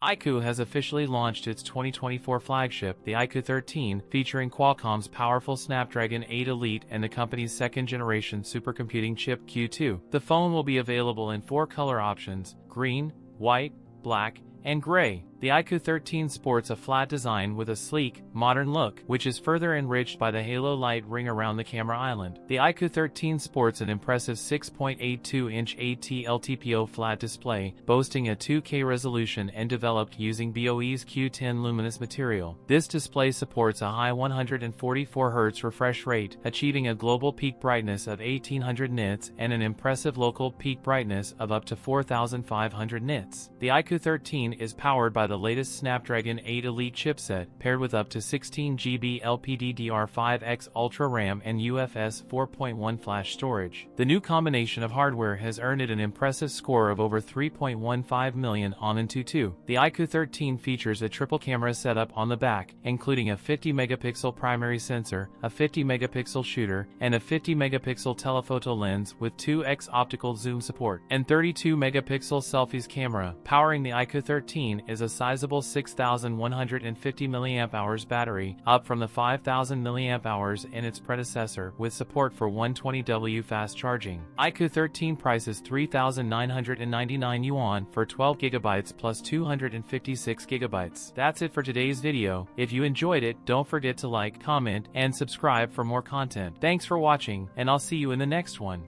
iQOO has officially launched its 2024 flagship, the iQOO 13, featuring Qualcomm's powerful Snapdragon 8 Elite and the company's second-generation supercomputing chip Q2. The phone will be available in 4 color options: green, white, black, and gray. The iQOO 13 sports a flat design with a sleek, modern look, which is further enriched by the halo light ring around the camera island. The iQOO 13 sports an impressive 6.82-inch AT-LTPO flat display, boasting a 2K resolution and developed using BOE's Q10 luminous material. This display supports a high 144 Hz refresh rate, achieving a global peak brightness of 1800 nits and an impressive local peak brightness of up to 4500 nits. The iQOO 13 is powered by the latest Snapdragon 8 Elite chipset, paired with up to 16GB LPDDR5X Ultra RAM and UFS 4.1 flash storage. The new combination of hardware has earned it an impressive score of over 3.15 million on AnTuTu. The iQOO 13 features a triple camera setup on the back, including a 50-megapixel primary sensor, a 50-megapixel shooter, and a 50-megapixel telephoto lens with 2x optical zoom support, and 32-megapixel selfies camera. Powering the iQOO 13 is a sizable 6,150 mAh battery, up from the 5,000 mAh in its predecessor, with support for 120W fast charging. iQOO 13 prices 3,999 yuan for 12GB plus 256GB. That's it for today's video. If you enjoyed it, don't forget to like, comment, and subscribe for more content. Thanks for watching, and I'll see you in the next one.